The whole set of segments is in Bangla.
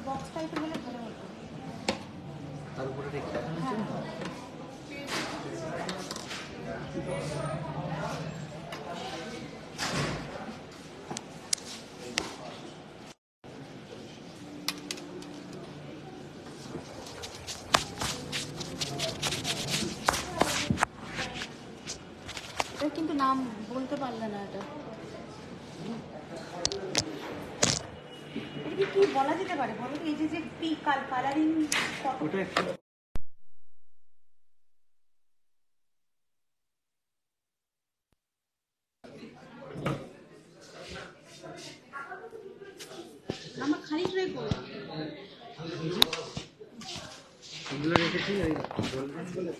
বক্স টাইপের হলে ভালো হতো। তার উপরে রেখে কিন্তু নাম বলতে পারলে না। এটা কি বলা যেতে পারে বলো? এই যে কালারিং আমার খানিকটাই করলাম এগুলো রেখেছি ওই বলবেন বলে।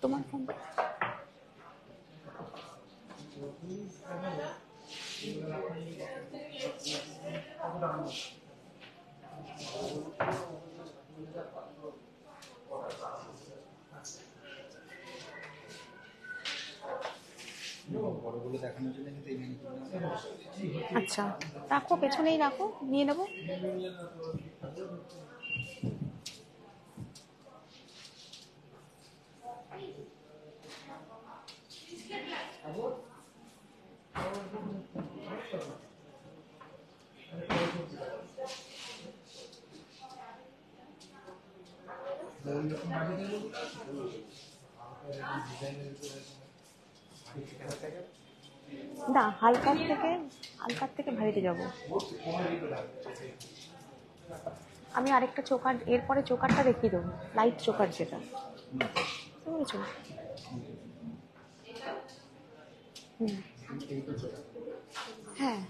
তোমার ফোন আচ্ছা রাখো, পেছনেই রাখো, নিয়ে নেবো। না, হালকার থেকে ভারীতে যাব। আমি আরেকটা চোকার, এরপরে চোকারটা দেখিয়ে দেবো, লাইট চোকার যেটা, বুঝেছো? হ্যাঁ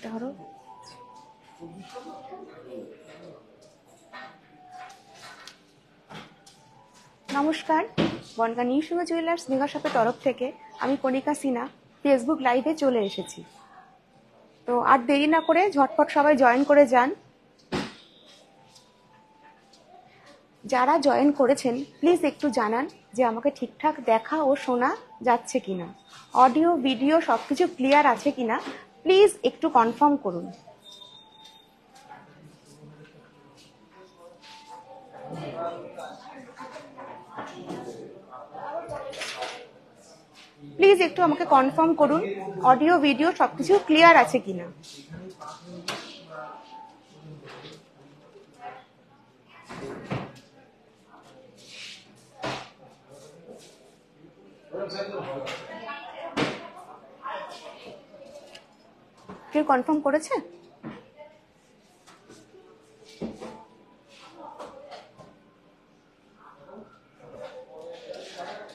ধরো। নমস্কার, বনগাঁ নিউ সুগা জুয়েলার্স মেগা শপের তরফ থেকে আমি কণিকা সিনহা ফেসবুক লাইভে চলে এসেছি। তো আর দেরি না করে ঝটপট সবাই জয়েন করে যান। যারা জয়েন করেছেন প্লিজ একটু জানান যে আমাকে ঠিকঠাক দেখা ও শোনা যাচ্ছে কিনা, অডিও ভিডিও সবকিছু ক্লিয়ার আছে কিনা প্লিজ একটু কনফার্ম করুন। প্লিজ একটু আমাকে কনফার্ম করুন অডিও ভিডিও সবকিছু ক্লিয়ার আছে কিনা। কেউ কনফার্ম করেছে?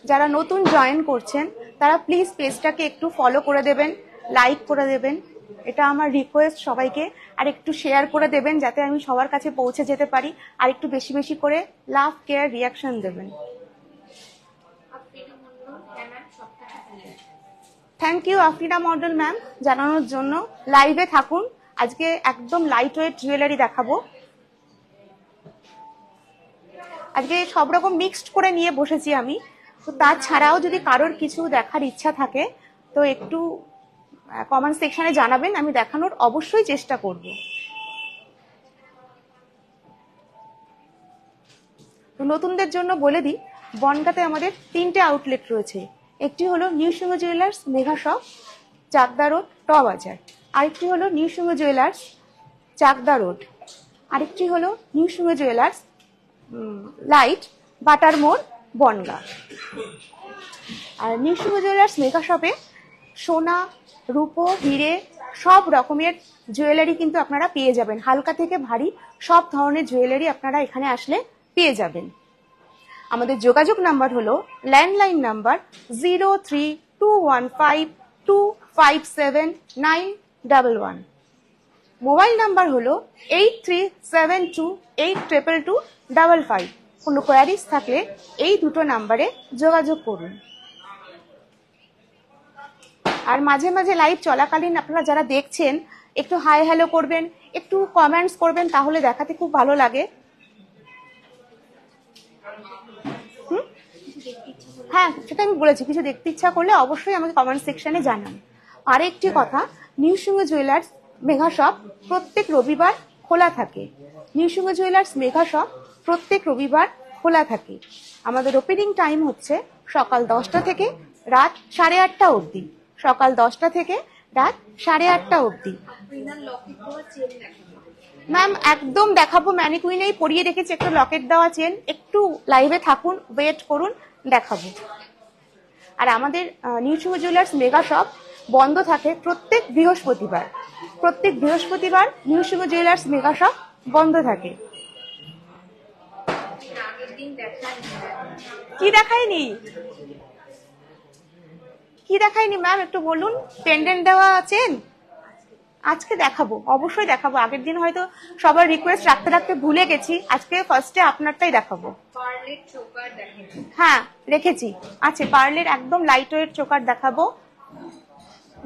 যারা নতুন জয়েন করছেন তারা প্লিজ পেজটাকে একটু ফলো করে দেবেন, লাইক করে দেবেন, এটা আমার রিকোয়েস্ট সবাইকে। আর একটু শেয়ার করে দেবেন যাতে আমি সবার কাছে পৌঁছে যেতে পারি। আর একটু বেশি বেশি করে লাভ, কেয়ার, রিয়াকশন দেবেন। Thank you Afrina model ma'am জানানোর জন্য। লাইভে থাকুন, আজকে একদম লাইট ওয়েট জুয়েলারি দেখাবো। আজকে সব রকম মিক্সড করে নিয়ে বসেছি আমি। তো তাছাড়াও যদি কারোর কিছু দেখার ইচ্ছা থাকে তো একটু কমেন্ট সেকশনে জানাবেন, আমি দেখানোর অবশ্যই চেষ্টা করব। তো নতুনদের জন্য বলে দিই, বনগাঁতে আমাদের 3টে আউটলেট রয়েছে। একটি হলো new Singh jewellers mega shop, Chakdah road, ট বাজার। আরেকটি হলো new Singh jewellers Chakdah road. আরেকটি হলো নিউ সিংহ জুয়েলার্স লাইট, বাটার মোড়, বনগাঁ। আর নিউ সিংহ জুয়েলার্স মেঘা শপে সোনা, রূপো, হিরে সব রকমের জুয়েলারি কিন্তু আপনারা পেয়ে যাবেন। হালকা থেকে ভারী সব ধরনের জুয়েলারি আপনারা এখানে আসলে পেয়ে যাবেন। আমাদের যোগাযোগ নাম্বার হলো ল্যান্ডলাইন নাম্বার 032152579111, মোবাইল নাম্বার হলো 8372822255। কোনো কোয়ারিজ থাকলে এই দুটো নাম্বারে যোগাযোগ করুন। আর মাঝে মাঝে লাইভ চলাকালীন আপনারা যারা দেখছেন একটু হাই হ্যালো করবেন, একটু কমেন্টস করবেন, তাহলে দেখাতে খুব ভালো লাগে। হ্যাঁ, সেটা আমি বলেছি, কিছু দেখতে ইচ্ছা করলে অবশ্যই আমাকে কমেন্ট সেকশনে জানান। আরেকটি কথা, new Singh jewellers mega shop প্রত্যেক রবিবার খোলা থাকে। New Singh jewellers mega shop প্রত্যেক রবিবার খোলা থাকে। আমাদের ওপেনিং টাইম হচ্ছে সকাল 10টা থেকে রাত 8:30 অবধি। সকাল 10টা থেকে রাত 8:30 অবধি। ম্যাম একদম দেখাবো, ম্যানিকুইনেই পরিয়ে রেখেছি একটা লকেট দেওয়া চেন, একটু লাইভে থাকুন, ওয়েট করুন, দেখাবো। আর আমাদের new Singh jewellers mega shop বন্ধ থাকে প্রত্যেক বৃহস্পতিবার। প্রত্যেক বৃহস্পতিবার new Singh jewellers mega shop বন্ধ থাকে। কি দেখায়নি? কি দেখায়নি ম্যাম একটু বলুন। পেন্ডেন্ট দেওয়া আছেন? আজকে দেখাবো, অবশ্যই দেখাবো। আগের দিন হয়তো সবার রিকোয়েস্ট রাখতে রাখতে ভুলে গেছি, আজকে ফার্স্টে আপনারটাই দেখাবো। হ্যাঁ রেখেছি, আছে পার্লের একদম লাইট ওয়েট চোকার দেখাবো।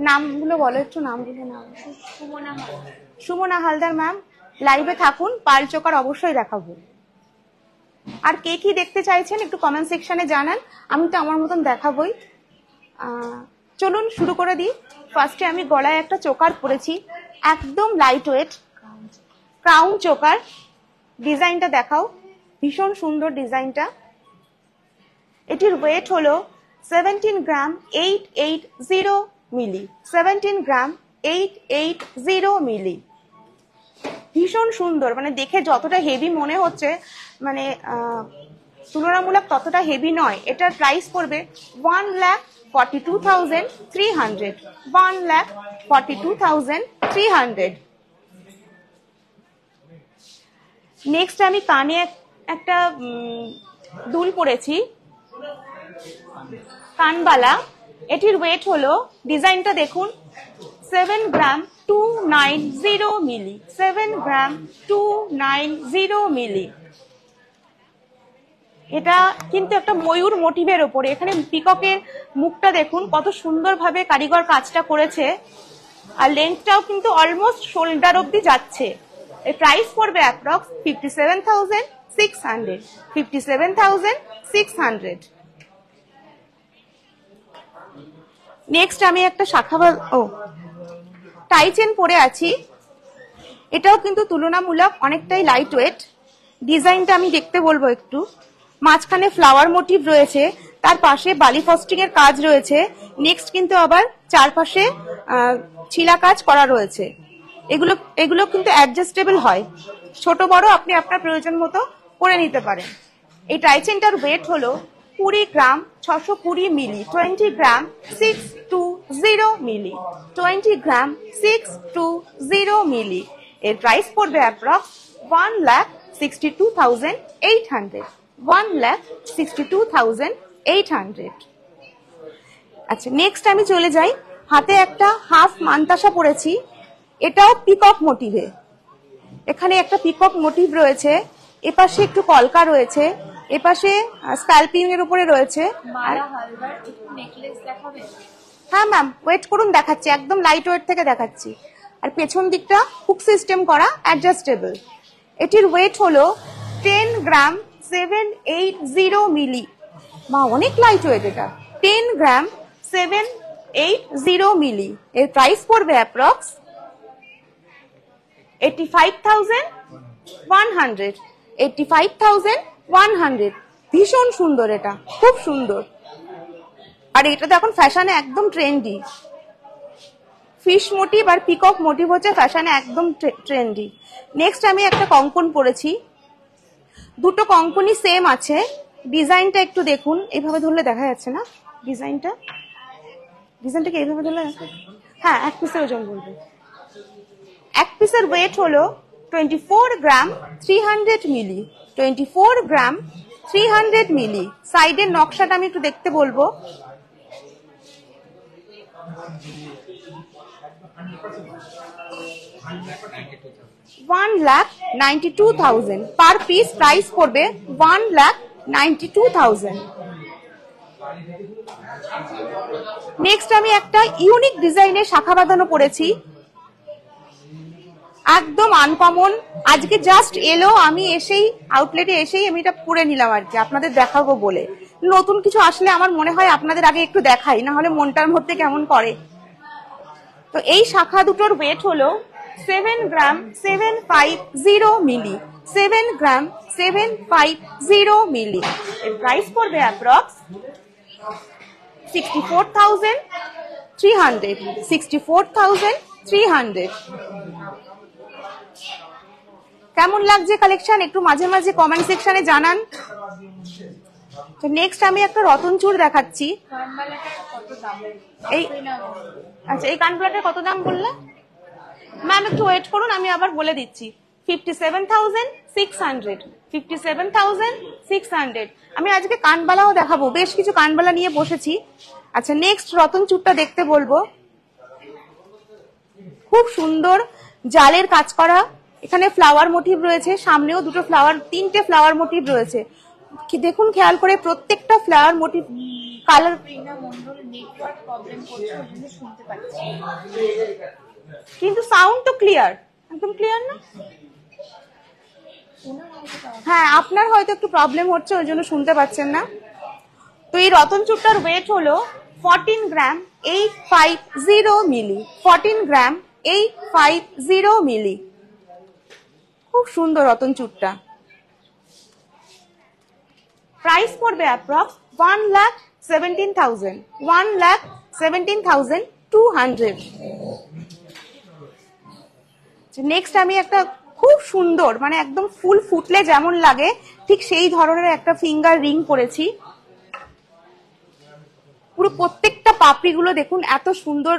নামগুলো বলো একটু, নামগুলো। নাম সুমনা হালদার ম্যাম, লাইভে থাকুন, পার্ল চোকার অবশ্যই দেখাবো। আর কে কি দেখতে চাইছেন একটু কমেন্ট সেকশনে জানান, আমি তো আমার মতন দেখাবোই। চলুন শুরু করে দিই। ফার্স্টে আমি গলায় একটা চোকার পরেছি, একদম লাইট ওয়েট ক্রাউন চোকার। ডিজাইনটা দেখাও, ভীষণ সুন্দর ডিজাইনটা। এটির ওয়েট হলো 17 গ্রাম 880 মিলি। 17 গ্রাম 880 মিলি। ভীষণ সুন্দর, মানে দেখে যতটা হেভি মনে হচ্ছে মানে তুলনামূলক ততটা হেভি নয়। এটার প্রাইস পড়বে 1,42,300। 1,42,300। নেক্সট আমি কানে একটা দুল পরেছি, কানবালা। এটির ওয়েট হলো, ডিজাইনটা দেখুন, 7 গ্রাম 290 মিলি। 7 গ্রাম 290 মিলি। এটা কিন্তু একটা ময়ূর মোটিভের ওপরে। এখানে পিককের মুখটা দেখুন কত সুন্দরভাবে কারিগর কাজটা করেছে। আর লেন্থটাও কিন্তু অলমোস্ট শোল্ডার অব্দি যাচ্ছে। এর প্রাইস পড়বে অ্যাপ্রক্স 57,600। 57,600। নেক্সট আমি একটা টাই চেন পরে আছি। এটাও কিন্তু তুলনামূলক অনেকটাই লাইট ওয়েট। ডিজাইনটা আমি দেখতে বলবো একটু। মাঝখানে ফ্লাওয়ার মোটিভ রয়েছে, তার পাশে বালি ফস্টিং এর কাজ রয়েছে। নেক্সট কিন্তু আবার চারপাশে ছিলা কাজ করা রয়েছে। এগুলো কিন্তু অ্যাডজাস্টেবল হয়, ছোট বড় আপনি আপনার প্রয়োজন মতো করে নিতে পারেন। এই টাই চেনটার ওয়েট হলো 20 গ্রাম 620 মিলি। 20 গ্রাম 620 মিলি। 20 গ্রাম 620 মিলি। এর প্রাইস পড়বে অ্যাপ্রক্স 1,62,800। 1,62,800। আচ্ছা, নেক্সট আমি চলে যাই। হাতে একটা হাফ মানতাসা পরেছি, এটাও পিকক মোটিভে। এখানে একটা পিকক মোটিভ রয়েছে, এপাশে একটু কলকা রয়েছে, এপাশে স্ক্যালপিং এর উপরে রয়েছে। হ্যাঁ ম্যাম, ওয়েট করুন, দেখাচ্ছি, একদম লাইট ওয়েট থেকে দেখাচ্ছি। আর পেছন দিকটা হুক সিস্টেম করা, অ্যাডজাস্টেবল। এটির ওয়েট হলো 10 গ্রাম 780 মিলি। মা অনেক লাইট ওয়েট এটা। 10 গ্রাম 780 মিলি। এর প্রাইস পড়বে অ্যাপ্রক্স 85,100। 85,100। ভীষণ সুন্দর, এটা খুব সুন্দর। আর এটা তো এখন ফ্যাশনে একদম ট্রেন্ডি। ফিশ মোটিভ আর পিকক মোটিভ হচ্ছে ফ্যাশনে একদম ট্রেন্ডি। নেক্সট আমি একটা কঙ্কন পরেছি, দুটো কঙ্কনই সেম আছে। ডিজাইনটা একটু দেখুন, এইভাবে ধরলে দেখা যাচ্ছে না ডিজাইনটাকে এইভাবে ধরলে, হ্যাঁ এক পিসের ওজন বলবে। এক পিসের ওয়েট হলো 24 গ্রাম 300 মিলি। 24 গ্রাম 300 মিলি। সাইডের নকশাটা আমি একটু দেখতে বলবো। $1,92,000 পার পিস প্রাইস পড়বে। 1,92,000। নেক্সট আমি একটা ইউনিক ডিজাইনের শাখা বাঁধানো পরেছি, একদম আনকমন। আজকে জাস্ট এলো, আমি এসেই আউটলেটে এসেই আমি এটা পরে নিলাম আর কি, আপনাদের দেখাবো বলে। নতুন কিছু আসলে আমার মনে হয় আপনাদের আগে একটু দেখাই, না হলে মনটার মধ্যে কেমন করে। তো এই শাখা দুটোর ওয়েট হলো 7 গ্রাম 750 মিলি। 7 গ্রাম 750 মিলি। এর প্রাইস পড়বে অ্যাপ্রক্স 64,300। 64,300। কেমন লাগছে কালেকশন একটু মাঝে মাঝে কমেন্ট সেকশনে জানান। তো নেক্সট আমি একটা রতন চূড় দেখাচ্ছি। এই আচ্ছা, এই কানফুলাটার কত দাম বললে ম্যাম? একটু ওয়েট করুন, আমি আবার বলে দিচ্ছি। 57,600। 57,600। আমি আজকে কানবালাও দেখাবো, বেশ কিছু কানবালা নিয়ে বসেছি। আচ্ছা, নেক্সট রতন চূড়টা দেখতে বলবো। খুব সুন্দর জালের কাজ করা, এখানে ফ্লাওয়ার মোটিভ রয়েছে, সামনেও দুটো ফ্লাওয়ার, তিনটে ফ্লাওয়ার মোটিভ রয়েছে। দেখুন খেয়াল করে, প্রত্যেকটা ফ্লাওয়ার মোটিভ কালার। কিন্তু সাউন্ড তো ক্লিয়ার, একদম ক্লিয়ার না? হ্যাঁ, আপনার হয়তো একটু প্রবলেম হচ্ছে, ওই জন্য শুনতে পাচ্ছেন না। তো এই রতন চূড়টার ওয়েট হলো 14 গ্রাম 850 মিলি। 14 গ্রাম 850 মিলি। খুব সুন্দর রতন চূড়টা। প্রাইস পড়বে অ্যাপ্রক্স 1,17,000। 1,17,200। নেক্সট আমি একটা খুব সুন্দর, মানে একদম ফুল ফুটলে যেমন লাগে ঠিক সেই ধরনের একটা ফিঙ্গার রিং পরেছি। পুরো প্রত্যেকটা পাপড়িগুলো দেখুন, এত সুন্দর।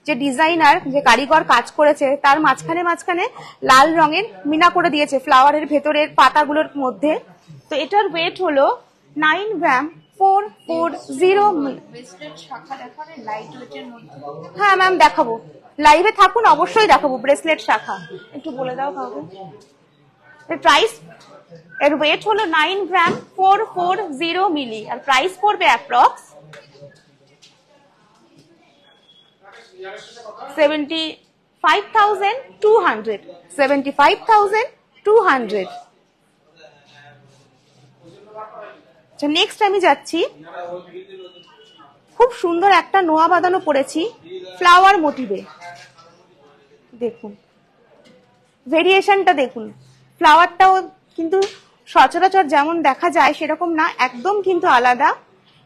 যে ডিজাইনার, যে কারিগর কাজ করেছে, তার মাঝখানে মাঝখানে লাল রঙের মিনা করে দিয়েছে ফ্লাওয়ারের ভেতরের পাতাগুলোর মধ্যে। তো এটার ওয়েট হলো 9 গ্রাম 440। হ্যাঁ ম্যাম দেখাবো, লাইভে থাকুন, অবশ্যই দেখাবো ব্রেসলেট শাখা। একটু বলে দাও কাউকে। প্রাইস, এর ওয়েট হলো 9 গ্রাম 440 মিলি। আর প্রাইস পড়বে অ্যাপ্রক্স 75,200। 75,200। নেক্সট আমি যাচ্ছি, খুব সুন্দর একটা নোয়া বাঁধানো পড়েছি ফ্লাওয়ার মোটিভে। দেখুন ভেরিয়েশনটা দেখুন, ফ্লাওয়ারটাও কিন্তু সচরাচর যেমন দেখা যায় সেরকম না, একদম কিন্তু আলাদা।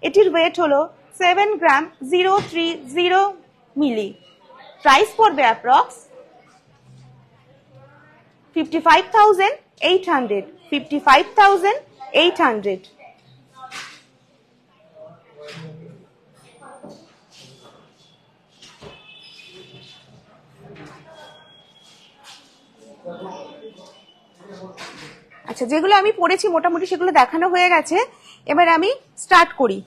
এটির ওয়েট হলো 7 গ্রাম 030 মিলি। প্রাইস পড়বে অ্যাপ্রক্স 55,800। 55,800। আচ্ছা, যেগুলো আমি পড়েছি মোটামুটি সেগুলো দেখানো হয়ে গেছে। এবার আমি স্টার্ট করি।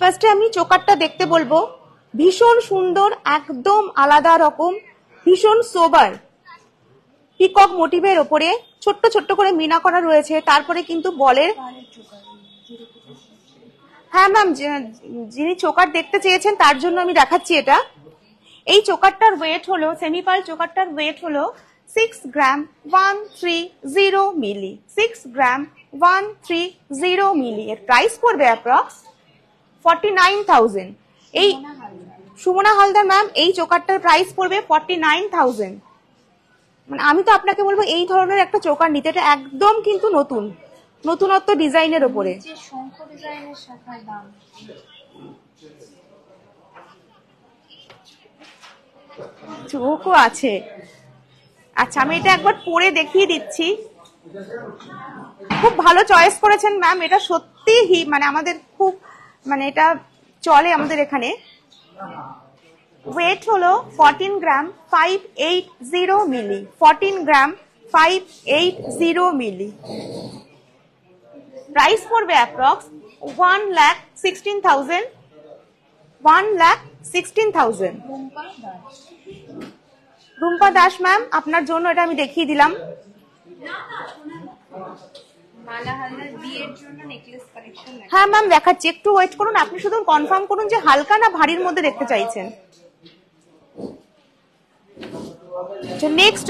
ফার্স্টে আমি চোকারটা দেখতে বলবো, ভীষণ সুন্দর, একদম আলাদা রকম, ভীষণ সোবার। পিকক মোটিভের ওপরে ছোট্ট ছোট্ট করে মিনা করা রয়েছে, তারপরে কিন্তু বলের। হ্যাঁ ম্যাম, যিনি চোকার দেখতে চেয়েছেন তার জন্য আমি দেখাচ্ছি এটা। এই চোকারটার ওয়েট হলো, সেমিপাল চোকারটার ওয়েট হলো 6 গ্রাম 130 মিলি। 6 গ্রাম 130 মিলি। এর প্রাইস পড়বে অ্যাপ্রক্স 49,000। এই সুমনা হালদার ম্যাম, এই চোকারটার প্রাইস পড়বে 49,000। মানে আমি তো আপনাকে বলবো এই ধরনের একটা চোকার নিতে, এটা একদম কিন্তু নতুনত্ব ডিজাইনের উপরে। চোখও আছে। আচ্ছা, আমি এটা একবার পরে দেখিয়ে দিচ্ছি। খুব ভালো চয়েস করেছেন ম্যাম, এটা সত্যি মানে আমাদের খুব মানে এটা চলে আমাদের এখানে। ওয়েট হলো 14 গ্রাম 580 মিলি, 14 গ্রাম 580 মিলি। প্রাইস পড়বে অ্যাপ্রক্স 1,16,000। 1,16,000। রুম্পা দাস ম্যাম, আপনার জন্য এটা আমি দেখিয়ে দিলাম। হ্যাঁ ম্যাম দেখাচ্ছি, একটু ওয়েট করুন। আপনি শুধু কনফার্ম করুন যে হালকা না ভারীর মধ্যে দেখতে চাইছেন। নেক্সট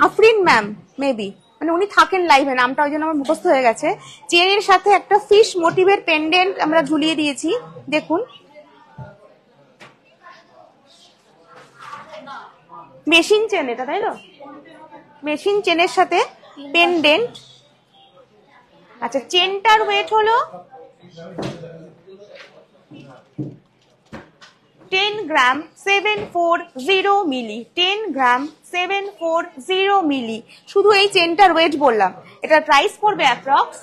আফরিন ম্যাম, মেবি মানে উনি থাকেন লাইভে, নামটা ওই জন্য আমার মুখস্থ হয়ে গেছে। চেনের সাথে একটা ফিশ মোটিভের পেন্ডেন্ট আমরা ঝুলিয়ে দিয়েছি, দেখুন। মেশিন চেন এটা, তাই তো? মেশিন চেনের সাথে পেন্ডেন্ট। আচ্ছা, চেনটার ওয়েট হলো 10 গ্রাম 740 মিলি। 10 গ্রাম 740 মিলি। শুধু এই চেনটার ওয়েট বললাম। এটার প্রাইস পড়বে অ্যাপ্রক্স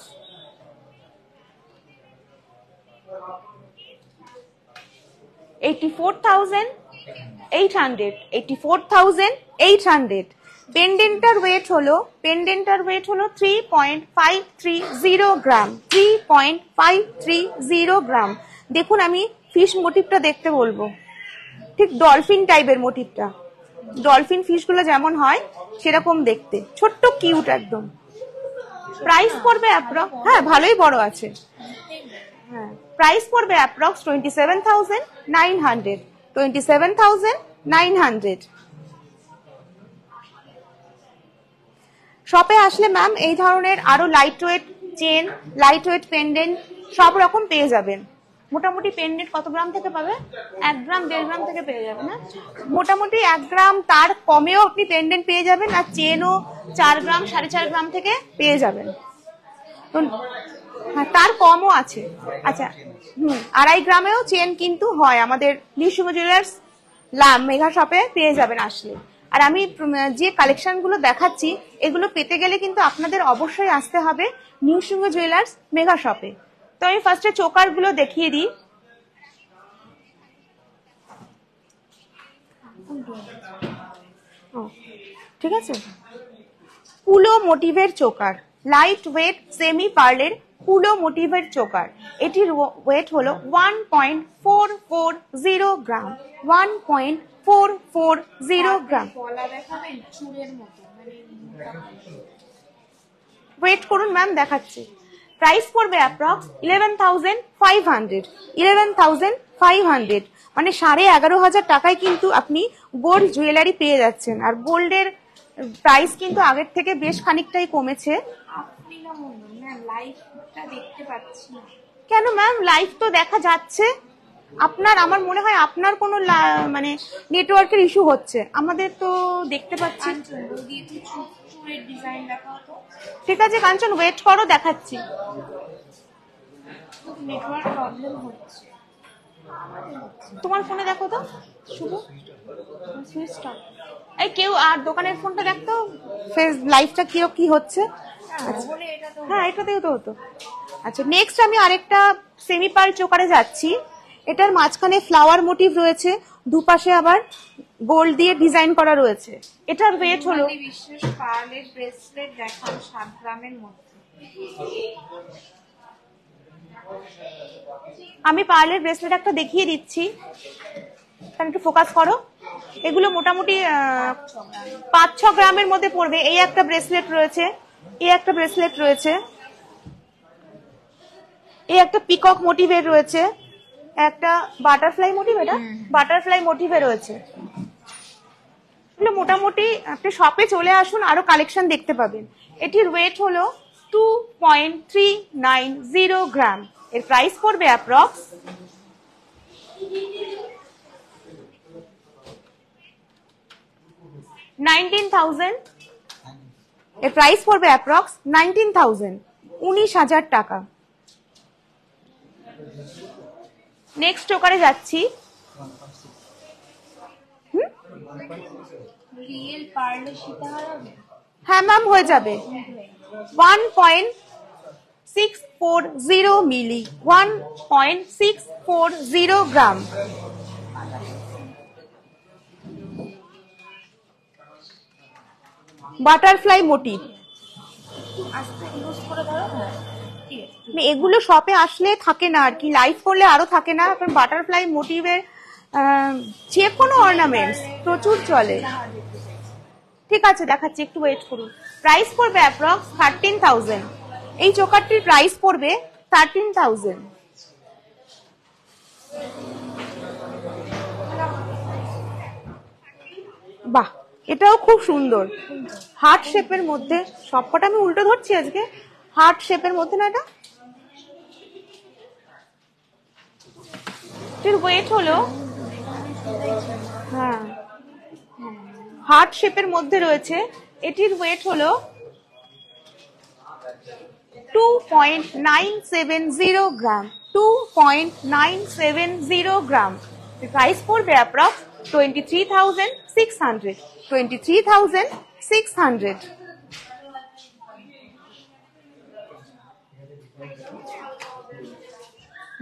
84,800। 84,800। পেন্ডেন্টার ওয়েট হলো 3.530 গ্রাম। 3.530 গ্রাম। দেখুন, আমি ফিশ মোটিভটা দেখতে বলবো, ঠিক ডলফিন টাইপের মোটিভটা। ডলফিন ফিশ গুলো যেমন হয় সেরকম দেখতে, ছোট্ট কিউট একদম। প্রাইস পড়বে অ্যাপ্রক্স, হ্যাঁ ভালোই বড় আছে। হ্যাঁ, প্রাইস পড়বে অ্যাপ্রক্স 27,900। 27,900। শপে আসলে ম্যাম এই ধরনের আরো light weight chain, light weight pendant সব রকম পেয়ে যাবেন। মোটামুটি পেন্ডেন্ট কত গ্রাম থেকে পাবে? 1 গ্রাম 1.5 গ্রাম থেকে পেয়ে যাবেন। না, মোটামুটি 1 গ্রাম তার কমেও আপনি পেন্ডেন্ট পেয়ে যাবেন, আর চেনও 4 গ্রাম 4.5 গ্রাম থেকে পেয়ে যাবেন। হ্যাঁ, তার কমও আছে। আচ্ছা, 2.5 গ্রামেও চেন কিন্তু হয় আমাদের নিউসুঙ্গ জুয়েলার্স মেঘা শপে পেয়ে যাবেন আসলে। আর আমি যে কালেকশন গুলো দেখাচ্ছি এগুলো পেতে গেলে কিন্তু আপনাদের অবশ্যই আসতে হবে নিউসুঙ্গ জুয়েলার্স মেঘা শপে। তো আমি ফার্স্টে চোকার গুলো দেখিয়ে দিই। ঠিক আছে, পুলো মোটিভের চোকার, লাইট ওয়েট সেমি পার্লের পুলো মোটিভের চোকার। এটির ওয়েট হলো 1.440 গ্রাম। 1.440 গ্রাম। ওয়েট করুন ম্যাম, দেখাচ্ছি। প্রাইস পড়বে অ্যাপ্রক্স 11,500। 11,500 মানে 11,500 টাকায় কিন্তু আপনি গোল্ড জুয়েলারি পেয়ে যাচ্ছেন। আর গোল্ডের প্রাইস কিন্তু আগের থেকে বেশ খানিকটাই কমেছে। কেন ম্যাম, লাইভ তো দেখা যাচ্ছে। আপনার, আমার মনে হয় আপনার কোনো মানে নেটওয়ার্কের ইস্যু হচ্ছে, আমাদের তো দেখতে পাচ্ছি। ঠিক আছে কাঞ্চন, ওয়েট করো, দেখাচ্ছি। তোমার ফোনে দেখো তো শুভ, এই কেউ আর দোকানের ফোনটা দেখতো ফেস লাইভটা কি হচ্ছে। হ্যাঁ, এটাতেও তো হতো। আচ্ছা, নেক্সট আমি আরেকটা সেমি পার্ল চোকারে যাচ্ছি। এটার মাঝখানে ফ্লাওয়ার মোটিভ রয়েছে, দুপাশে আবার গোল্ড দিয়ে ডিজাইন করা রয়েছে। এটার ওয়েট হলো বিশেষ পার্লের ব্রেসলেট দেখান 7 গ্রামের মধ্যে। আমি পার্লের ব্রেসলেট একটা দেখিয়ে দিচ্ছি, একটু ফোকাস করো। এগুলো মোটামুটি 5-6 গ্রামের মধ্যে পড়বে। এই একটা ব্রেসলেট রয়েছে, এই একটা ব্রেসলেট রয়েছে, এই একটা পিকক মোটিভের রয়েছে, একটা বাটারফ্লাই মোটিভ, এটা বাটারফ্লাই মোটিভে রয়েছে। মোটামুটি আপনি শপে চলে আসুন, আরো কালেকশন দেখতে পাবেন। এটির ওয়েট হলো 2.390 গ্রাম। এর প্রাইস পড়বে অ্যাপ্রক্স 19,000। এর প্রাইস পড়বে অ্যাপ্রক্স 19,000, 19,000 টাকা। নেক্সট চোকারে যাচ্ছি। হ্যাঁ ম্যাম, হয়ে যাবে। 1.640 মিলি, 1.640 গ্রাম। Butterfly motive. এগুলো শপে আসলে থাকে না আর কি, লাইভ করলে আরো থাকে না, কারণ বাটারফ্লাই মোটিভের যে কোনো অর্নামেন্টস প্রচুর চলে। ঠিক আছে, দেখাচ্ছি, একটু ওয়েট করুন। প্রাইস পড়বে অ্যাপ্রক্স 13,000। এই চোকারটির প্রাইস পড়বে 13,000। বাহ, এটাও খুব সুন্দর, হার্ট শেপের মধ্যে। সবকটা আমি উল্টো ধরছি আজকে। হার্ট শেপের মধ্যে না এটা? এর ওয়েট হলো, হ্যাঁ, হার্ট শেপের মধ্যে রয়েছে। এটির ওয়েট হলো 2.970 গ্রাম, 2.970 গ্রাম। প্রাইস পড়বে অ্যাপ্রক্স 23,600, 23,600।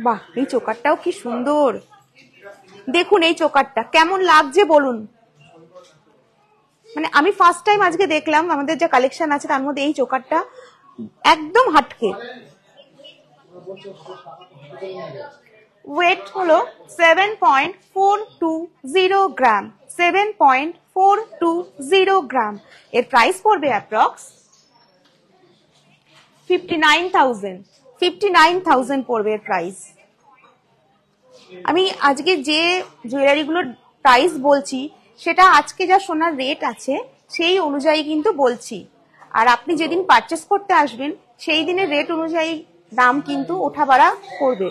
বাহ, এই চোকারটাও কি সুন্দর। দেখুন এই চোকারটা কেমন লাগছে বলুন। মানে আমি ফার্স্ট টাইম আজকে দেখলাম, আমাদের যে কালেকশন আছে তার মধ্যে এই চোকারটা একদম হাটকে। ওয়েট হলো 7.420 গ্রাম, 7.420 গ্রাম। এর প্রাইস পড়বে অ্যাপ্রক্স 59,000, 59,000 পড়বে এর প্রাইস। আমি আজকে যে জুয়েলারিগুলোর প্রাইস বলছি সেটা আজকে যা সোনার রেট আছে সেই অনুযায়ী কিন্তু বলছি, আর আপনি যেদিন পারচেস করতে আসবেন সেই দিনের রেট অনুযায়ী দাম কিন্তু ওঠা বাড়া করবে।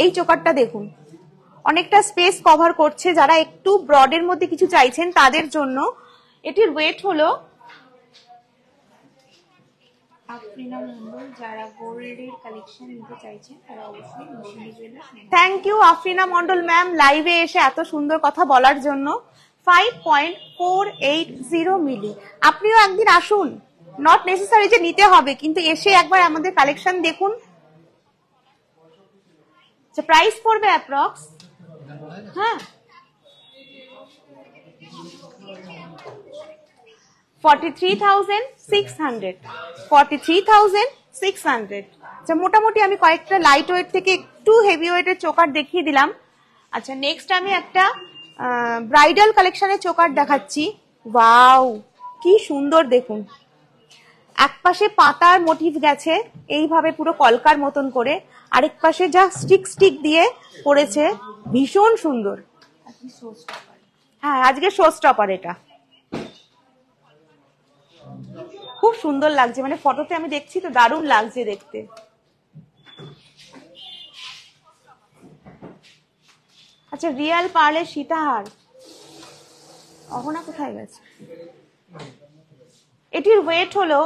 এই চোকারটা দেখুন, অনেকটা স্পেস কভার করছে। যারা একটু ব্রডের মধ্যে কিছু চাইছেন তাদের জন্য। এটির ওয়েট হলো, যারা গোল্ডের কালেকশন নিতে চাইছেন তারা অবশ্যই Mousumi jewellers. Thank you Afrina Mondal ma'am, লাইভে এসে এত সুন্দর কথা বলার জন্য। 5.480 মিলি। আপনিও একদিন আসুন, নট নেসেসারি যে নিতে হবে, কিন্তু এসে একবার আমাদের কালেকশন দেখুন। প্রাইস পড়বে অ্যাপ্রক্স, হ্যাঁ, 43,600, 43,600। আচ্ছা, মোটামুটি আমি কয়েকটা লাইট ওয়েট থেকে একটু হেভি ওয়েটের চোকার দেখিয়ে দিলাম। আচ্ছা, নেক্সট আমি একটা ব্রাইডাল কালেকশনের চোকার দেখাচ্ছি। ওয়াও, কি সুন্দর দেখুন। এক পাশে পাতার মোটিভ গেছে এইভাবে পুরো কলকার মতন করে, আরেক পাশে যা স্টিক স্টিক দিয়ে করেছে, ভীষণ সুন্দর। হ্যাঁ, আজকে শো স্টপার। এটা খুব সুন্দর লাগছে, মানে ফটোতে আমি দেখছি তো দারুণ লাগছে দেখতে। আচ্ছা, রিয়াল পার্লের সীতাহার অহনা কোথায় গেছে? এটির ওয়েট হলো,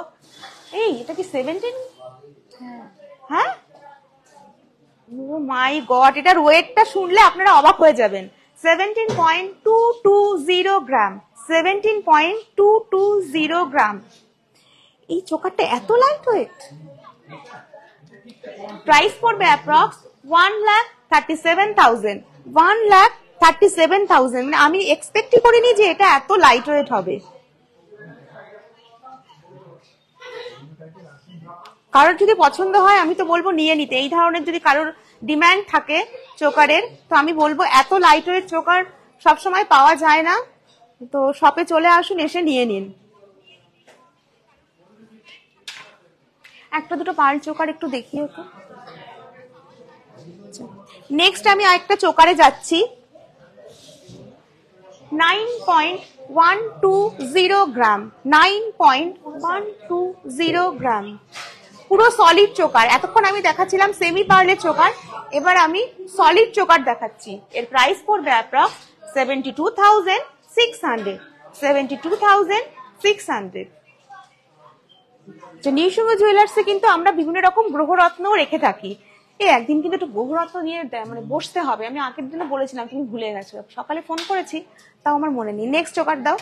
এটা কি 17? হ্যাঁ, ও মাই গড, এটার ওয়েটটা শুনলে আপনারা অবাক হয়ে যাবেন। 17.220 গ্রাম, 17.220 গ্রাম। এই চোকারটা এত লাইট ওয়েট। প্রাইস পড়বে অ্যাপ্রক্স 1,37,000, 1,37,000। মানে আমি এক্সপেক্টই করিনি যে এটা এত লাইট ওয়েট হবে। কারোর যদি পছন্দ হয় আমি তো বলবো নিয়ে নিতে। এই ধরনের যদি কারোর ডিমান্ড থাকে চোকারের, তো আমি বলবো এত লাইট ওয়েট চোকার সবসময় পাওয়া যায় না, তো শপে চলে আসুন, এসে নিয়ে নিন। একটা দুটো পার্ল চোকার একটু দেখিয়ে তো। নেক্সট আমি আরেকটা চোকারে যাচ্ছি। 9.120 গ্রাম, 9.120 গ্রাম, পুরো সলিড চোকার। এতক্ষণ আমি দেখাচ্ছিলাম সেমি পার্লের চোকার, এবার আমি সলিড চোকার দেখাচ্ছি। এর প্রাইস পড়বে অ্যাপ্রক্স 72,600, 72,600। নিউ সুমি জুয়েলার্সে কিন্তু আমরা বিভিন্ন রকম গ্রহরত্নও রেখে থাকি। একদিন কিন্তু একটু গ্রহরত্ন নিয়ে মানে বসতে হবে। আমি আগের দিনে বলেছিলাম, তুমি ভুলে গেছো, সকালে ফোন করেছি তাও আমার মনে নেই। নেক্সট চোকার দাও।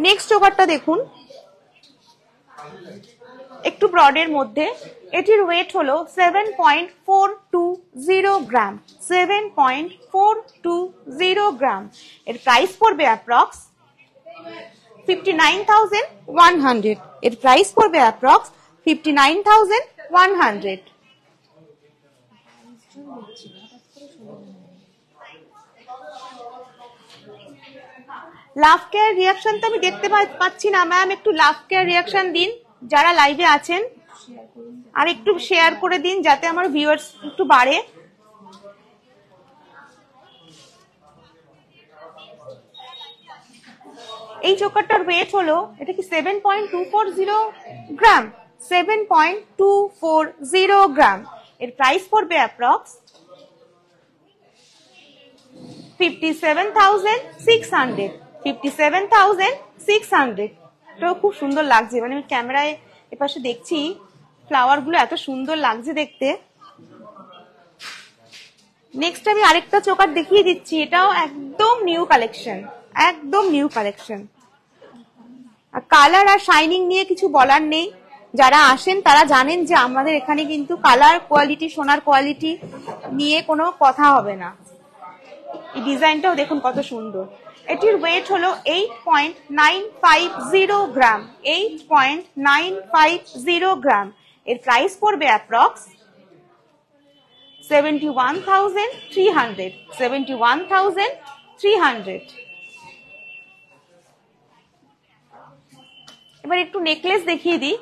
নেক্সট চোকারটা দেখুন, একটু ব্রডের মধ্যে। এটির ওয়েট হলো 7.420 গ্রাম, 7.420 গ্রাম। এর প্রাইস পড়বে অ্যাপ্রক্স 59,100। এর প্রাইস পড়বে অ্যাপ্রক্স 59,100। লাভ কেয়ার রিয়াকশন তো আমি দেখতে পাচ্ছি না ম্যাম, একটু লাভ কেয়ার রিয়াকশন দিন যারা লাইভে আছেন, আর একটু শেয়ার করে দিন যাতে আমার ভিউয়ার্স একটু বাড়ে। এই চোকারটার ওয়েট হলো, এটা কি 7.240 গ্রাম, 7.240 গ্রাম। এর প্রাইস পড়বে অ্যাপ্রক্স 57,600, 57,600। তো খুব সুন্দর লাগছে, মানে আমি ক্যামেরায় এপাশে দেখছি ফ্লাওয়ার গুলো এত সুন্দর লাগছে দেখতে। নেক্সট আমি আরেকটা চোকার দেখিয়ে দিচ্ছি, এটাও একদম নিউ কালেকশন, একদম new collection. Colour are shining নিয়ে কিছু বলার নেই, যারা আসেন তারা জানেন যে আমাদের এখানে কিন্তু কালার কোয়ালিটি, সোনার কোয়ালিটি নিয়ে কোনো কথা হবে না। এই ডিজাইনটাও দেখুন কত সুন্দর। এটির ওয়েট হলো 8.950 গ্রাম, 8.950 গ্রাম। এর প্রাইস পড়বে অ্যাপ্রক্স 71,300, 71,300। এবার একটু নেকলেস দেখিয়ে দিই।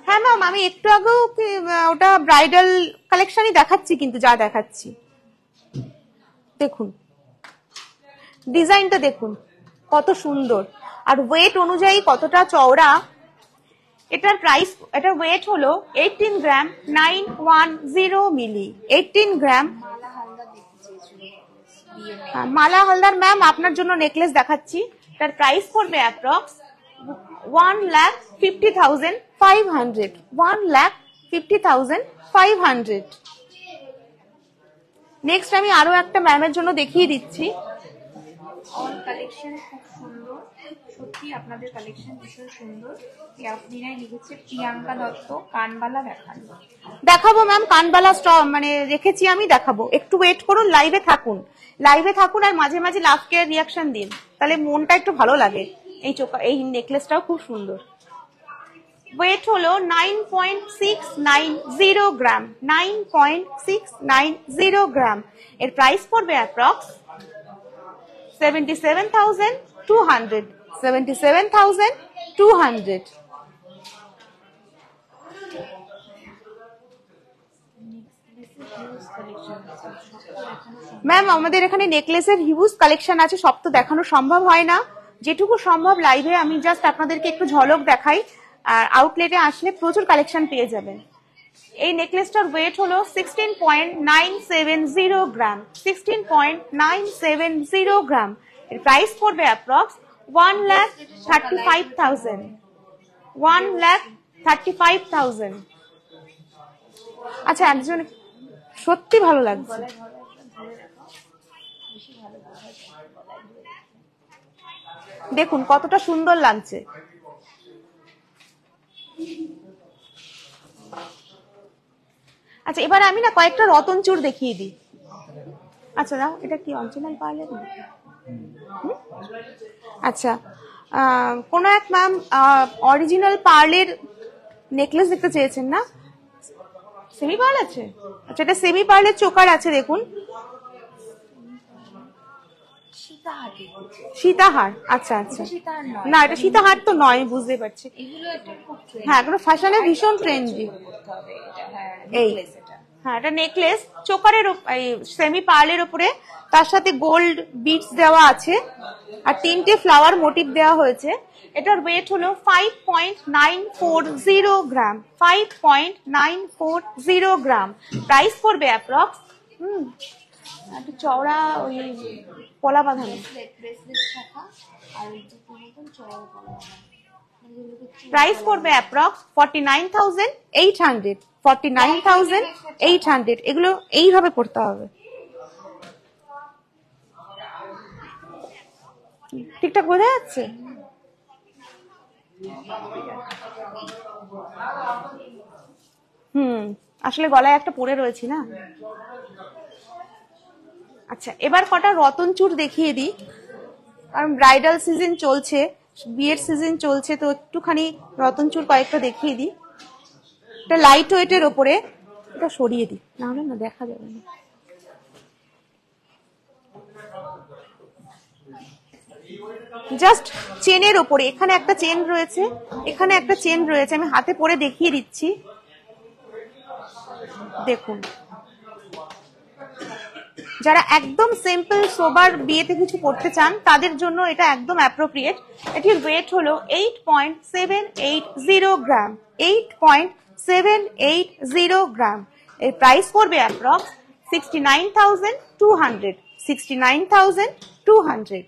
হ্যাঁ ম্যাম, আমি একটু আগেও ওটা ব্রাইডাল কালেকশনই দেখাচ্ছি, কিন্তু যা দেখাচ্ছি দেখুন ডিজাইনটা দেখুন কত সুন্দর, আর ওয়েট অনুযায়ী কতটা চওড়া। এটার প্রাইস, এটার ওয়েট হলো 18 গ্রাম 910 মিলি, 18 গ্রাম। মালা হালদার ম্যাম, আপনার জন্য নেকলেস দেখাচ্ছি। তার প্রাইস পড়বে অ্যাপ্রক্স 1,50,500, 1,50,500। নেক্সট আমি আরো একটা ম্যামের জন্য দেখিয়ে দিচ্ছি। অল কালেকশন খুব সুন্দর, সত্যি আপনাদের কালেকশন ভীষণ সুন্দর। আপনিরাই লিখেছে প্রিয়াঙ্কা দত্ত, কানবালা দেখাবো ম্যাম, কানবালা মানে রেখেছি আমি, দেখাবো। একটু ওয়েট করুন, লাইভে থাকুন, লাইভে থাকুন, আর মাঝে মাঝে লাভ কেয়ার রিয়াকশন দিন, তাহলে মনটা একটু ভালো লাগে। এই নেকলেসটাও খুব সুন্দর। ওয়েট হলো 9.690 গ্রাম, 9.690 গ্রাম। এর প্রাইস পড়বে অ্যাপ্রক্স 77,200, 77,200। ম্যাম আমাদের এখানে নেকলেসের হিউজ কালেকশন আছে, সব তো দেখানো সম্ভব হয় না, যেটুকু সম্ভব লাইভে আমি জাস্ট আপনাদেরকে একটু ঝলক দেখাই, আর আউটলেটে আসলে প্রচুর কালেকশন পেয়ে যাবেন। এই নেকলেসটার ওয়েট হলো 16.970 গ্রাম, 16.970 গ্রাম। এর প্রাইস পড়বে অ্যাপ্রক্স 1,35,000, 1,35,000। আচ্ছা, একজন সত্যি ভালো লাগছে, দেখুন কতটা সুন্দর লাগছে। আচ্ছা, এবার আমি না কয়েকটা রতন চূড় দেখিয়ে দিই। আচ্ছা দাও, এটা কি অরিজিনাল পার্লের? আচ্ছা, কোন এক ম্যাম অরিজিনাল পার্লের নেকলেস দেখতে চেয়েছেন না? সেমি পার্ল আছে? আচ্ছা, এটা সেমি পার্লের চোকার আছে, দেখুন সীতাহাটি। সীতাহার, আচ্ছা আচ্ছা। সীতাহার নয়, না এটা সীতাহার তো নয়, বুঝতে পারছি। এগুলো একটা খুব ট্রেন্ডি। হ্যাঁ এগুলো ফ্যাশনে ভীষণ ট্রেন্ডি। করতে হবে এটা, হ্যাঁ এই নেকলেস এটা। হ্যাঁ এটা নেকলেস চোকারের সেমি পার্লের উপরে, তার সাথে গোল্ড বিটস দেওয়া আছে আর 3টে ফ্লাওয়ার মোটিভ দেওয়া হয়েছে। এটার ওয়েট হলো 5.940 গ্রাম, 5.940 গ্রাম। প্রাইস পড়বে অ্যাপ্রক্স একটু চওড়া ওই পলা বাঁধানো। ব্রেসলেট শাখা আর এই যে মতন চওড়া করা হবে। প্রাইস পড়বে অ্যাপ্রক্স 49,800, 49,800। এগুলো এইভাবে পড়তে হবে, ঠিকঠাক বোঝা যাচ্ছে? আসলে গলায় একটা পরে রয়েছি না। আচ্ছা এবার কটা রতন চূড় দেখিয়ে দিই, কারণ ব্রাইডাল সিজন চলছে, বিয়ের সিজন চলছে, তো একটুখানি রতন চূড় কয়েকটা দেখিয়ে দিই। এটা লাইট ওয়েটের ওপরে, এটা সরিয়ে দিই নাহলে না দেখা যাবে না। জাস্ট চেনের ওপরে, এখানে একটা চেন রয়েছে, এখানে একটা চেন রয়েছে, আমি হাতে পরে দেখিয়ে দিচ্ছি। দেখুন, যারা একদম সিম্পল সোবার বিয়েতে কিছু পড়তে চান তাদের জন্য এটা একদম অ্যাপ্রোপ্রিয়েট। এটির ওয়েট হলো 8.780 গ্রাম, 8.780 গ্রাম। এর প্রাইস পড়বে অ্যাপ্রক্স 69,200, 69,200।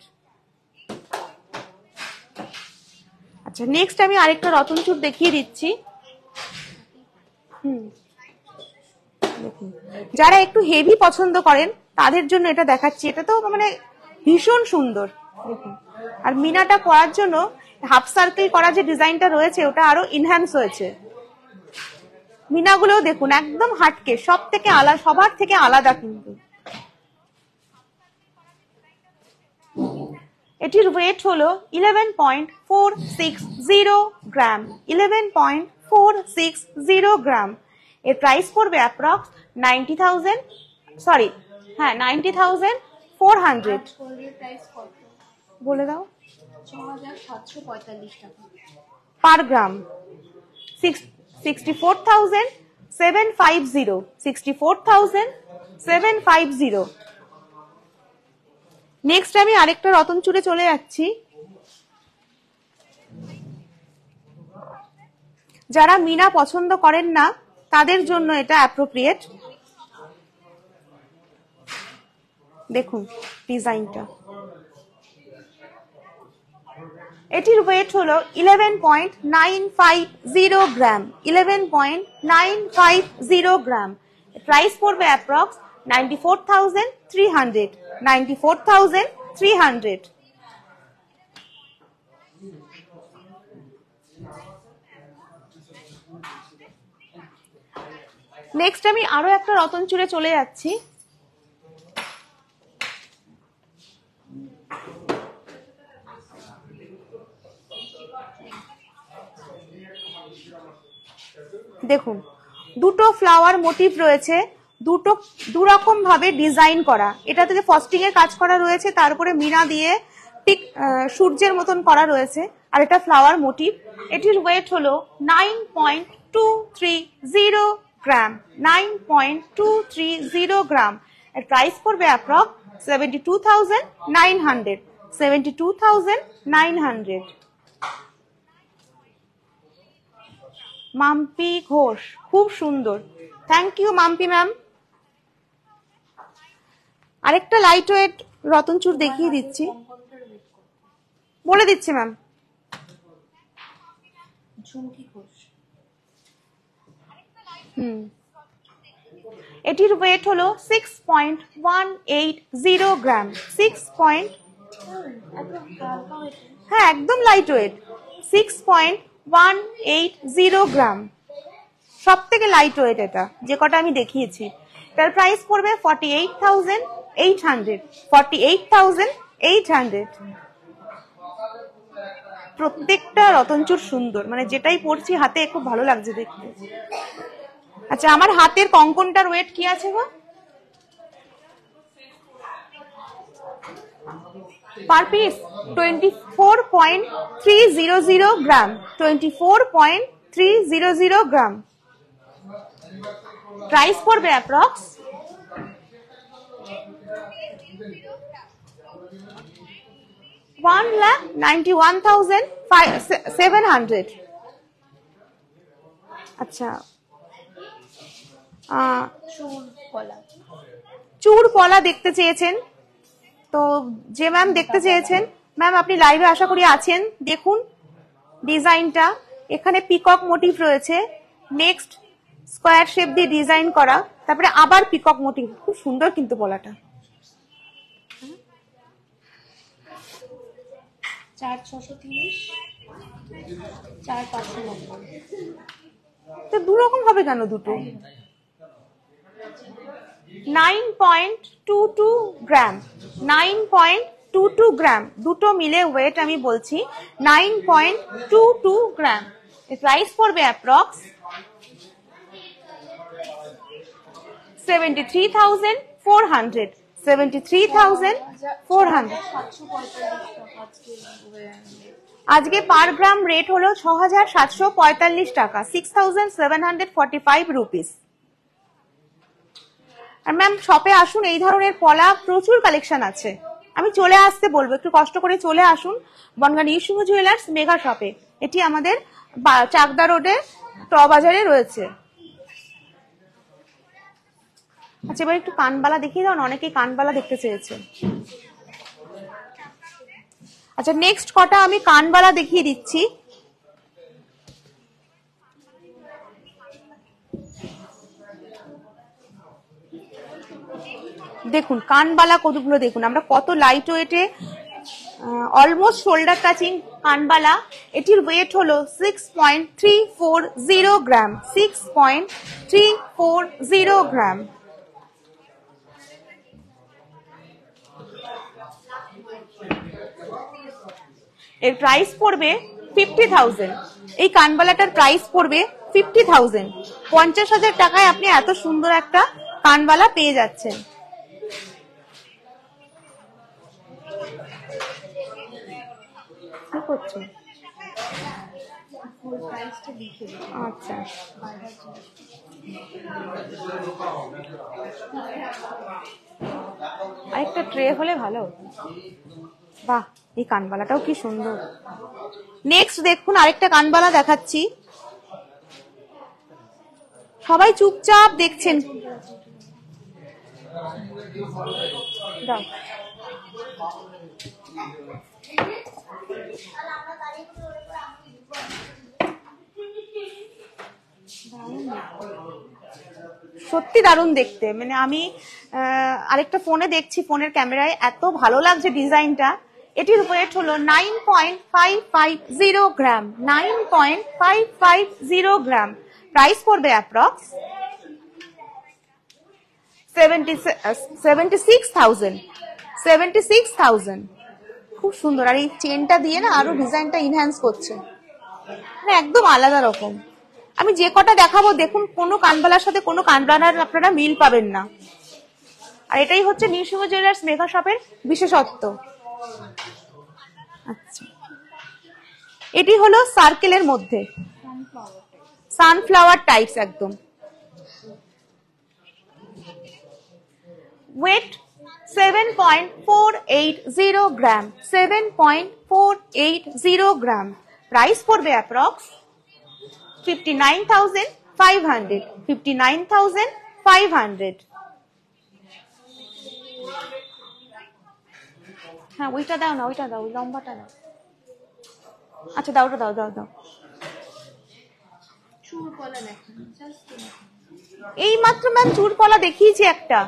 আচ্ছা নেক্সট আমি আরেকটা রতন চূড় দেখিয়ে দিচ্ছি। দেখুন, যারা একটু হেভি পছন্দ করেন তাদের জন্য এটা দেখাচ্ছি। এটা তো মানে ভীষণ সুন্দর দেখুন, আর মিনাটা করার জন্য হাফ সার্কেল করা যে ডিজাইনটা রয়েছে ওটা আরো ইনহ্যান্স হয়েছে। মিনাগুলোও দেখুন একদম হাটকে, সব থেকে আলাদা, সবার থেকে আলাদা। কিন্তু এটির ওয়েট হলো 11.460 গ্রাম, 11.460 গ্রাম। এর প্রাইস পড়বে অ্যাপ্রক্স 90,000, সরি হ্যাঁ 90,400। বলে দাও 6,745 টাকা পার গ্রাম। 64,750, 64,750। নেক্সট আমি আরেকটা রতন চূড়ে চলে যাচ্ছি। যারা মিনা পছন্দ করেন না তাদের জন্য এটা অ্যাপ্রোপ্রিয়েট। দেখুন ডিজাইনটা, এটির ওয়েট হলো 11.950 গ্রাম, 11.950 গ্রাম। প্রাইস পড়বে অ্যাপ্রক্স 94,300, 94,300। নেক্সট আমি আরো একটা রতন চূড়ে চলে যাচ্ছি। দেখুন দুটো ফ্লাওয়ার মোটিভ রয়েছে, দুরকম ভাবে ডিজাইন করা। এটাতে যে ফস্টিং এর কাজ করা রয়েছে, তারপরে মিনা দিয়ে ঠিক সূর্যের মতন করা রয়েছে, আর এটা ফ্লাওয়ার মোটিভ। এটির ওয়েট হলো 9.230 গ্রাম, 9.230 গ্রাম। এর প্রাইস পড়বে অ্যাপ্রক্স 72,900, 72,900। মাম্পি ঘোষ, খুব সুন্দর, থ্যাংক ইউ মাম্পি ম্যাম। আরেকটা লাইট ওয়েট রতন চূড় দেখিয়ে দিচ্ছি, বলে দিচ্ছি ম্যাম। ঝুমকি ঘোষ। এটির ওয়েট হলো 6.180 গ্রাম, 6. হ্যাঁ একদম লাইট ওয়েট, 6.180 গ্রাম। সব থেকে লাইট ওয়েট এটা, যে কটা আমি দেখিয়েছি। তার প্রাইস পড়বে 48,800, 48,800। প্রত্যেকটা রতনচূড় সুন্দর, মানে যেটাই পরছি হাতে খুব ভালো লাগছে দেখতে। আচ্ছা আমার হাতের কঙ্কনটার ওয়েট কি আছে গো? পার পিস 24.300 গ্রাম, 24.300 গ্রাম। প্রাইস পড়বে অ্যাপ্রক্স 1,91,700। আচ্ছা, চুর পলা দেখতে চেয়েছেন, তো যে ম্যাম দেখতে চেয়েছেন, ম্যাম আপনি লাইভে আশা করি আছেন। দেখুন ডিজাইনটা, এখানে পিকক মোটিভ রয়েছে, নেক্সট স্কোয়ার শেপ দিয়ে ডিজাইন করা, তারপরে আবার পিকক মোটিভ। খুব সুন্দর কিন্তু পলাটা। 4,630, 4,590। তো দু রকম হবে কেন দুটো? 9.22 গ্রাম, 9.22 গ্রাম, দুটো মিলে ওয়েট আমি বলছি 9.22 গ্রাম। প্রাইস পড়বে অ্যাপ্রক্স 73,400, 73,400। আজকে পার গ্রাম রেট হলো 6,745 টাকা, 6,745 রুপিস। আর ম্যাম শপে আসুন, এই ধরনের পলা প্রচুর কালেকশন আছে। আমি চলে আসতে বলবো, একটু কষ্ট করে চলে আসুন বনগাঁ নিউসিংহ জুয়েলার্স মেগা শপে। এটি আমাদের চাকদা রোডে ট বাজারে রয়েছে। আচ্ছা, এবার একটু কানবালা দেখিয়ে দাও না, অনেকেই কানবালা দেখতে চেয়েছে। আচ্ছা, নেক্সট কটা আমি কানবালা দেখিয়ে দিচ্ছি। দেখুন কানবালা কতগুলো, দেখুন আমরা কত লাইট ওয়েটে, অলমোস্ট শোল্ডার টাচিং কানবালা। এটির ওয়েট হলো 6.340 গ্রাম, 6.340 গ্রাম। এর প্রাইস পড়বে 50,000। এই কানবালাটার প্রাইস পড়বে 50,000। 50,000 টাকায় আপনি এত সুন্দর একটা কানবালা পেয়ে যাচ্ছেন। কি করছো? আচ্ছা, আরেকটা ট্রে হলে ভালো হতো। বাহ, এই কানবালাটাও কি সুন্দর। নেক্সট দেখুন আরেকটা কানবালা দেখাচ্ছি। সবাই চুপচাপ দেখছেন। দাও। সত্যি দারুণ দেখতে, মানে আমি আরেকটা ফোনে দেখছি, ফোনের ক্যামেরায় এত ভালো লাগছে ডিজাইনটা। এটির ওয়েট হলো 9.550 গ্রাম, 9.550 গ্রাম। প্রাইস পড়বে অ্যাপ্রক্স 76,000, 76,000। খুব সুন্দর, আর এই চেনটা দিয়ে না আরো ডিজাইনটা ইনহ্যান্স করছে, মানে একদম আলাদা রকম। আমি যে কটা দেখাবো দেখুন, কোনো কানবালার সাথে কোনো কানবালার আপনারা মিল পাবেন না। আর এটাই হচ্ছে নিউসিংহ জুয়েলার্স মেগা শপের বিশেষত্ব। আচ্ছা, এটি হলো সার্কেলের মধ্যে সানফ্লাওয়ার টাইপস একদম। ওয়েট 7.480 গ্রাম, 7.480 গ্রাম। প্রাইস পড়বে অ্যাপ্রক্স 59,500, 59,500। হ্যাঁ, ওইটা দাও না, ওইটা দাও, ওই লম্বাটা দাও। আচ্ছা দাও, ওটা দাও, দাও দাও। এই মাত্র ম্যাম চুরপলা দেখিয়েছি একটা।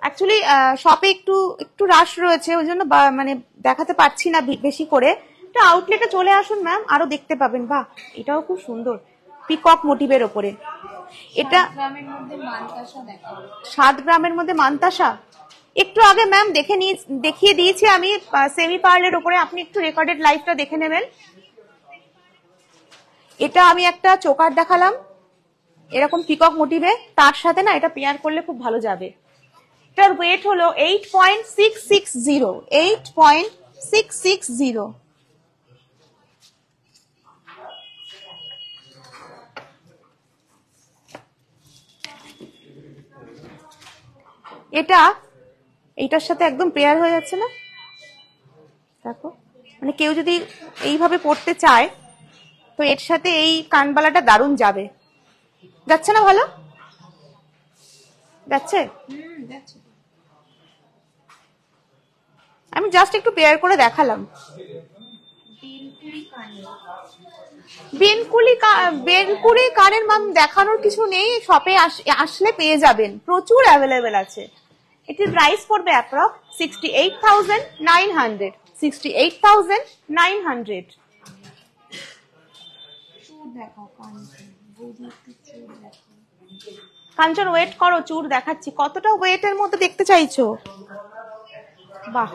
অ্যাকচুয়ালি শপে একটু রাশ রয়েছে, ওই জন্য মানে দেখাতে পারছি না বেশি করে। এটা আউটলেটে চলে আসুন ম্যাম, আরো দেখতে পাবেন। বাহ, এটাও খুব সুন্দর, পিকক মোটিভের ওপরে। এটা 7 গ্রামের মধ্যে মানতাসা। একটু আগে ম্যাম দেখিয়ে দিয়েছি আমি সেমি পার্লের ওপরে, আপনি একটু রেকর্ডেড লাইভটা দেখে নেবেন। এটা আমি একটা চোকার দেখালাম এরকম পিকক মোটিভে, তার সাথে না এটা পেয়ার করলে খুব ভালো যাবে। এটার ওয়েট হলো 8.660, 8.660। এটা এইটার সাথে একদম পেয়ার হয়ে যাচ্ছে না? দেখো, মানে কেউ যদি এইভাবে পড়তে চায় তো এর সাথে এই কানবালাটা দারুণ যাবে। যাচ্ছে না? ভালো যাচ্ছে। আমি জাস্ট একটু পেয়ার করে দেখালাম। বেনকুলি কানের ম্যাম দেখানোর কিছু নেই, শপে আসলে পেয়ে যাবেন, প্রচুর অ্যাভেলেবেল আছে। এটির প্রাইস পড়বে অ্যাপ্রক্স 68,900, 68,900। কাঞ্চন ওয়েট করো, চুর দেখাচ্ছি। কতটা ওয়েটের মধ্যে দেখতে চাইছো? বাহ,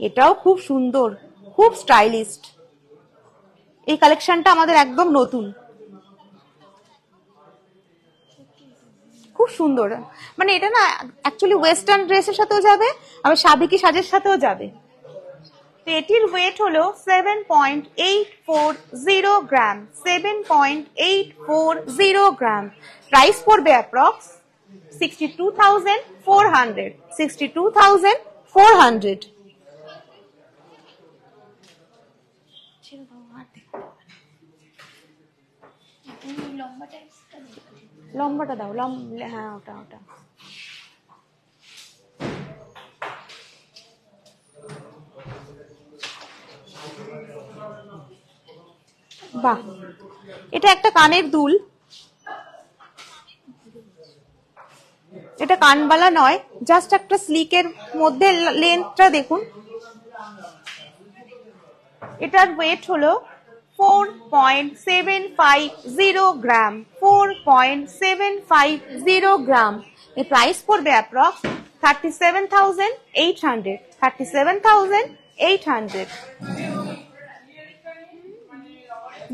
এটাও খুব সুন্দর, খুব স্টাইলিস্ট। এই কালেকশনটা আমাদের একদম নতুন, খুব সুন্দর। মানে এটা না অ্যাকচুয়ালি ওয়েস্টার্ন ড্রেসের সাথেও যাবে, আবার সাবেকি সাজের সাথেও যাবে। তো এটির ওয়েট হলো 7.840 গ্রাম, 7.840 গ্রাম। প্রাইস পড়বে অ্যাপ্রক্স 62,400, 62,400। লম্বাটা দাও, হ্যাঁ ওটা ওটা। বাহ, এটা একটা কানের দুল, এটা কানবালা নয়, জাস্ট একটা স্লিকের মধ্যে। লেন্থটা দেখুন। এটার ওয়েট হলো 4.750 গ্রাম, 4.750 গ্রাম। এর প্রাইস পড়বে অ্যাপ্রক্স 37,800, 37,800।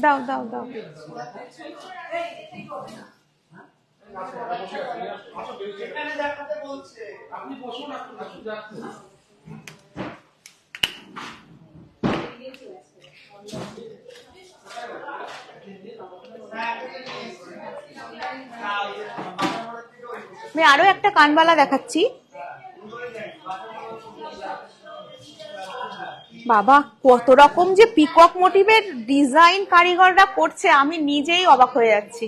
দাও দাও দাও। আমি আরো একটা কানবালা দেখাচ্ছি। বাবা, কত রকম যে পিকক মোটিভের ডিজাইন কারিগররা করছে, আমি নিজেই অবাক হয়ে যাচ্ছি।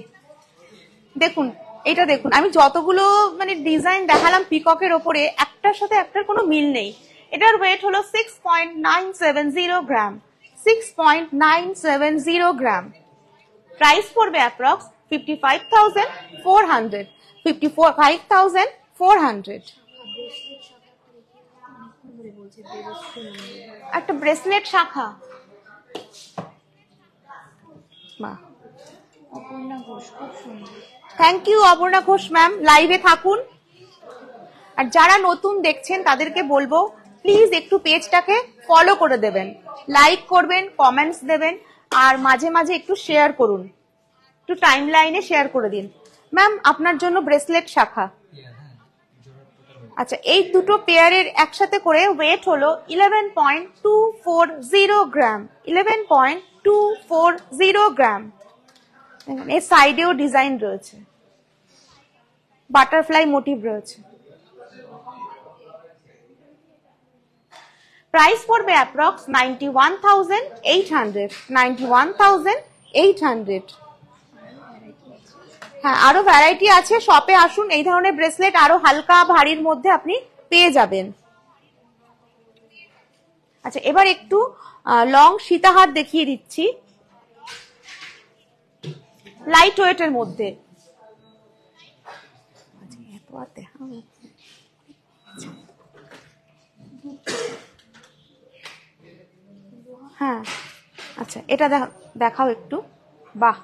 দেখুন, এটা দেখুন, আমি যতগুলো মানে ডিজাইন দেখালাম পিককের ওপরে, একটার সাথে একটার কোনো মিল নেই। এটার ওয়েট হলো 6.970 গ্রাম, 6.970 গ্রাম। প্রাইস পড়বে অ্যাপ্রক্স 55,400, 55,400। একটা ব্রেসলেট শাখা। Thank you Aparna Ghosh ma'am, লাইভে থাকুন। আর যারা নতুন দেখছেন তাদেরকে বলবো প্লিজ একটু পেজটাকে ফলো করে দেবেন, লাইক করবেন, কমেন্টস দেবেন, আর মাঝে মাঝে একটু শেয়ার করুন, একটু টাইম লাইনে শেয়ার করে দিন। ম্যাম, আপনার জন্য ব্রেসলেট শাখা। আচ্ছা, এই দুটো পেয়ারের একসাথে করে ওয়েট হলো 11.240 গ্রাম, 11.240 গ্রাম। এর সাইডেও ডিজাইন রয়েছে, বাটারফ্লাই মোটিভ রয়েছে। প্রাইস পড়বে অ্যাপ্রক্স 91,800, 91,800। হ্যাঁ, আরো ভ্যারাইটি আছে, শপে আসুন, এই ধরনের ব্রেসলেট আরো হালকা ভারীর মধ্যে আপনি পেয়ে যাবেন। আচ্ছা, এবার একটু লং সীতাহার দেখিয়ে দিচ্ছি, লাইট ওয়েটের মধ্যে। হ্যাঁ, আচ্ছা, এটা দেখাও একটু। বাহ,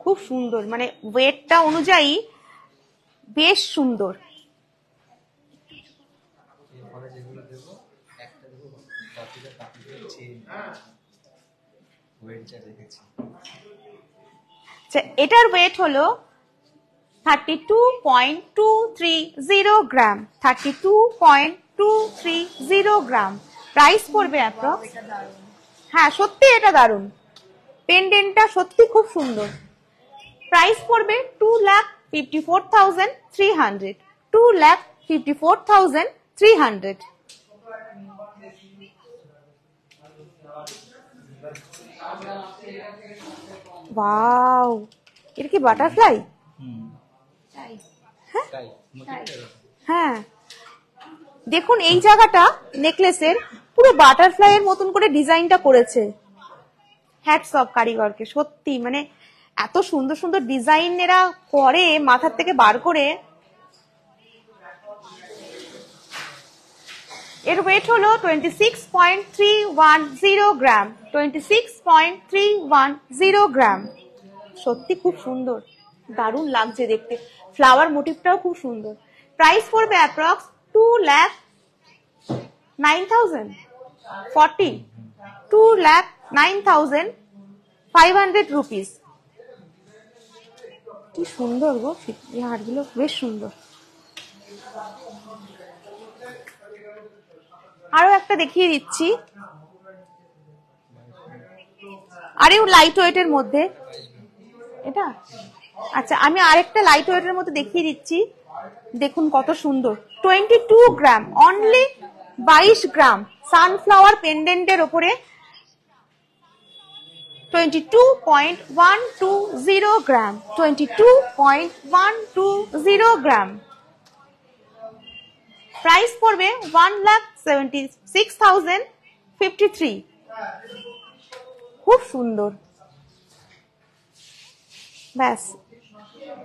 খুব সুন্দর, মানে ওয়েটটা অনুযায়ী বেশ সুন্দর। এটার ওয়েট হলো 32.230 গ্রাম, 32.230 গ্রাম। প্রাইস পড়বে অ্যাপ্রক্স, হ্যাঁ সত্যি এটা দারুণ, পেন্ডেন্টটা সত্যি খুব সুন্দর। প্রাইস পড়বে 2,54,300, 2,54,300। ওয়াও, এটা কি বাটারফ্লাই? হ্যাঁ দেখুন এই জায়গাটা নেকলেসের পুরো বাটারফ্লাই এর মতন করে ডিজাইনটা করেছে। হ্যাটস অফ কারিগরকে, সত্যি মানে এত সুন্দর সুন্দর ডিজাইন এরা করে মাথার থেকে বার করে। এর ওয়েট হলো 26.310 গ্রাম, 26.310 গ্রাম। সত্যি খুব সুন্দর, দারুণ লাগছে দেখতে, ফ্লাওয়ার মোটিভটাও খুব সুন্দর। প্রাইস পড়বে অ্যাপ্রক্স 2,09,000, 2,09,500 রুপিস। কি সুন্দর গো, এই হারগুলো বেশ সুন্দর। আরো একটা দেখিয়ে দিচ্ছি, আরে লাইট ওয়েটের মধ্যে এটা। আচ্ছা আমি আরেকটা লাইট ওয়েটের মধ্যে দেখিয়ে দিচ্ছি, দেখুন কত সুন্দর। 22 গ্রাম, অনলি 22 গ্রাম, সানফ্লাওয়ার পেন্ডেন্টের ওপরে 22.120 গ্রাম, 22.120 গ্রাম। প্রাইস পড়বে 1,76,053। খুব সুন্দর। ব্যাস,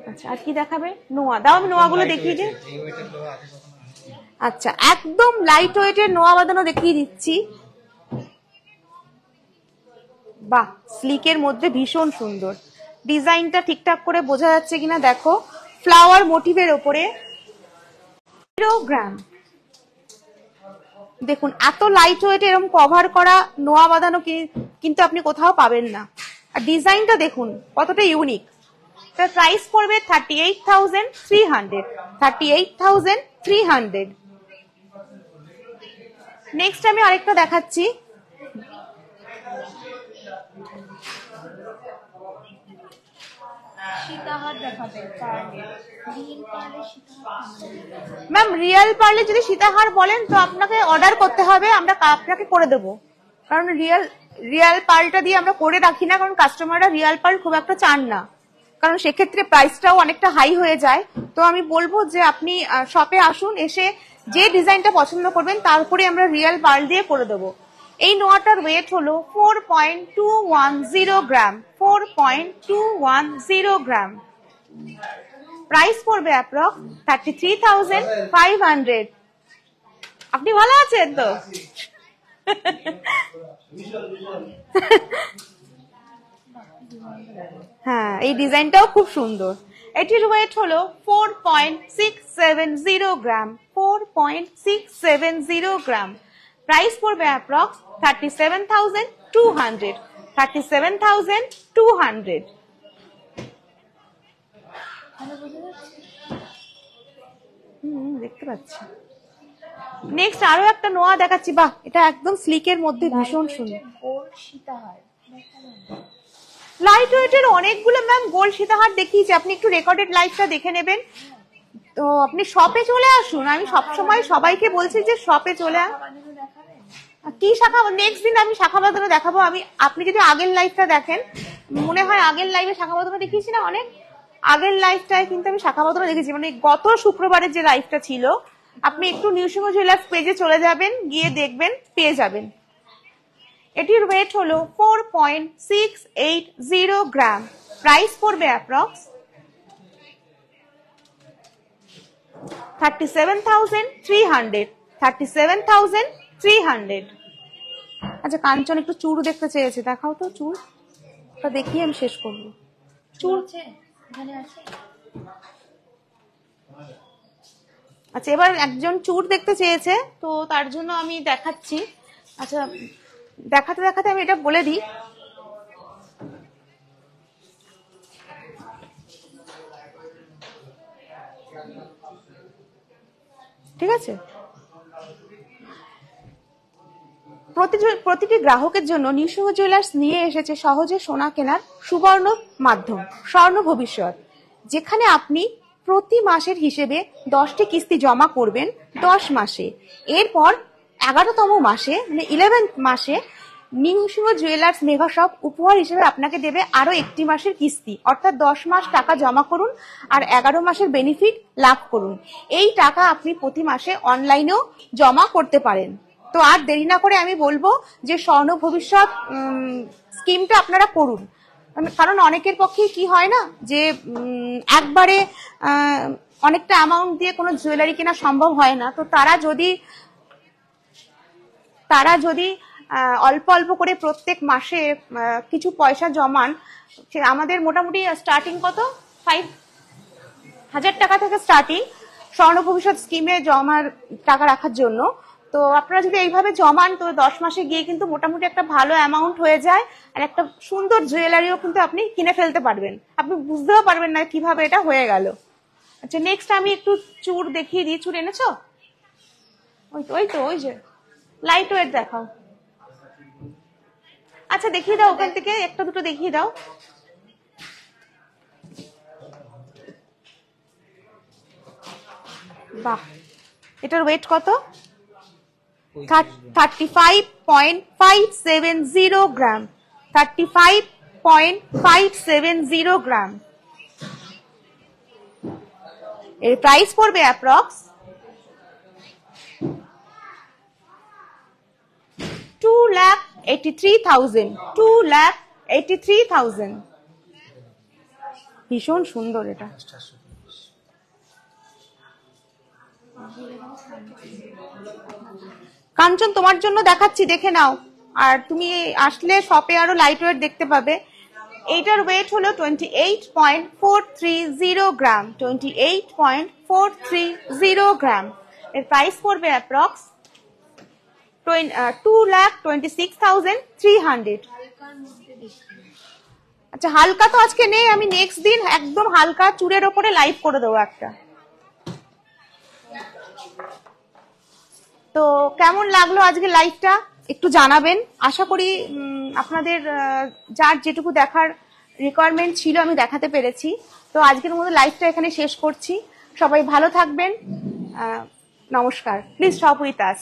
আচ্ছা আর কি দেখাবে? নোয়া দাও, আমি নোয়াগুলো দেখিয়ে দিই। আচ্ছা একদম লাইট ওয়েটের নোয়া বাঁধানো দেখিয়ে দিচ্ছি। বাহ, স্লিকের মধ্যে ভীষণ সুন্দর ডিজাইনটা, ঠিকঠাক করে বোঝা যাচ্ছে কিনা দেখো, ফ্লাওয়ার মোটিভের ওপরে 0 গ্রাম। দেখুন এত লাইট ওয়েট এরকম কভার করা নোয়া বাঁধানো কিন্তু আপনি কোথাও পাবেন না। আর ডিজাইনটা দেখুন কতটা ইউনিক। তার প্রাইস পড়বে 38,300, 38,300। নেক্সট আমি আরেকটা দেখাচ্ছি। ম্যাম রিয়েল পার্লে যদি সীতাহার বলেন তো আপনাকে অর্ডার করতে হবে, আমরা আপনাকে করে দেবো। কারণ রিয়েল পার্লটা দিয়ে আমরা করে রাখি না, কারণ কাস্টমাররা রিয়েল পার্ল খুব একটা চান না, কারণ সেক্ষেত্রে প্রাইসটাও অনেকটা হাই হয়ে যায়। তো আমি বলবো যে আপনি শপে আসুন, এসে যে ডিজাইনটা পছন্দ করবেন তারপরে আমরা রিয়েল পার্ল দিয়ে করে দেবো। এই নোয়াটার ওয়েট হলো 4.210 গ্রাম, 4.210 গ্রাম। প্রাইস পড়বে অ্যাপ্রক্স 33,500। আপনি ভালো আছেন তো? হ্যাঁ এই ডিজাইনটাও খুব সুন্দর। এটির ওয়েট হলো 4.670 গ্রাম, 4.670 গ্রাম। প্রাইস পড়বে অ্যাপ্রক্স 37,200, 37,200। দেখতে পাচ্ছি। নেক্সট আরো একটা নোয়া দেখাচ্ছি। বাহ, এটা একদম স্লিকের মধ্যে ভীষণ সুন্দর। লাইট ওয়েটের অনেকগুলো ম্যাম গোল্ড সীতাহার দেখিয়েছি, আপনি একটু রেকর্ডেড লাইভটা দেখে নেবেন। তো আপনি শপে চলে আসুন, আমি সবসময় সবাইকে বলছি যে শপে চলে কি শাখা, নেক্সট দিন আমি শাখা বাঁধানো দেখাবো। আপনি যদি আগের লাইভটা দেখেন, মনে হয় আগের লাইভে শাখা বাঁধানো দেখিয়েছি না, অনেক আগের লাইভটায় কিন্তু আমি শাখা বাঁধানো দেখেছি, মানে গত শুক্রবারের যে লাইভটা ছিল। আপনি একটু নিউসিংহ জুয়েলার্স পেজে চলে যাবেন, গিয়ে দেখবেন, পেয়ে যাবেন। এটির ওয়েট হলো 4.680 গ্রাম। প্রাইস পড়বে অ্যাপ্রক্স 37,300, 37,300। আচ্ছা কাঞ্চন একটু চুড় দেখতে চেয়েছে, দেখাও তো চুড়টা, দেখিয়ে আমি শেষ করবো। চুড় আচ্ছা এবার একজন চুড় দেখতে চেয়েছে, তো তার জন্য আমি দেখাচ্ছি। আচ্ছা দেখাতে দেখাতে আমি এটা বলে দিই। ঠিক আছে? প্রতিটি গ্রাহকের জন্য নৃসিংহ জুয়েলার্স নিয়ে এসেছে সহজে সোনা কেনার সুবর্ণ মাধ্যম, স্বর্ণ ভবিষ্যৎ, যেখানে আপনি প্রতি মাসের হিসেবে 10টি কিস্তি জমা করবেন 10 মাসে। এরপর 11তম মাসে মানে 11th মাসে নৃসিংহ জুয়েলার্স মেগা শপ উপহার হিসেবে আপনাকে দেবে আরো 1টি মাসের কিস্তি, অর্থাৎ 10 মাস টাকা জমা করুন আর 11 মাসের বেনিফিট লাভ করুন। এই টাকা আপনি প্রতি মাসে অনলাইনেও জমা করতে পারেন। তো আর দেরি না করে আমি বলবো যে স্বর্ণ ভবিষ্যৎ স্কিমটা আপনারা করুন, কারণ অনেকের পক্ষে কি হয় না যে একবারে অনেকটা অ্যামাউন্ট দিয়ে কোনো জুয়েলারি কেনা সম্ভব হয় না। তো তারা যদি অল্প অল্প করে প্রত্যেক মাসে কিছু পয়সা জমান, আমাদের মোটামুটি স্টার্টিং কত 5,000 টাকা থেকে স্টার্টিং স্বর্ণ ভবিষ্যৎ স্কিমে জমার টাকা রাখার জন্য। তো আপনারা যদি এইভাবে জমান তো 10 মাসে গিয়ে কিন্তু মোটামুটি একটা ভালো অ্যামাউন্ট হয়ে যায়, আর একটা সুন্দর জুয়েলারিও কিন্তু আপনি কিনে ফেলতে পারবেন, আপনি বুঝতেও পারবেন না কিভাবে এটা হয়ে গেল। আচ্ছা, নেক্সট আমি একটু চূড় দেখিয়ে দিই। চূড় এনেছো? ওই যে লাইট ওয়েট দেখাও। আচ্ছা দেখিয়ে দাও, ওখান থেকে একটা দুটো দেখিয়ে দাও। বাহ, এটার ওয়েট কত? 35.570 গ্রাম। 35.570 গ্রাম। এর প্রাইস পড়বে অ্যাপ্রক্স 2,83,000। 2,83,000। ভীষণ সুন্দর এটা। কাঞ্চন তোমার জন্য দেখাচ্ছি, দেখে নাও। আর তুমি আসলে শপে আরো লাইট ওয়েট দেখতে পাবে। এইটার ওয়েট হলো 28.430 গ্রাম। 28.430 গ্রাম। এর প্রাইস পড়বে অ্যাপ্রক্স 2,26,300। আচ্ছা, হালকা তো আজকে নেই, আমি নেক্সট দিন একদম হালকা চূড়ের ওপরে লাইভ করে দেবো একটা। তো কেমন লাগলো আজকে লাইভটা একটু জানাবেন। আশা করি আপনাদের যার যেটুকু দেখার রিকোয়ারমেন্ট ছিল আমি দেখাতে পেরেছি। তো আজকের মতো লাইভটা এখানে শেষ করছি। সবাই ভালো থাকবেন। নমস্কার। Please shop with us.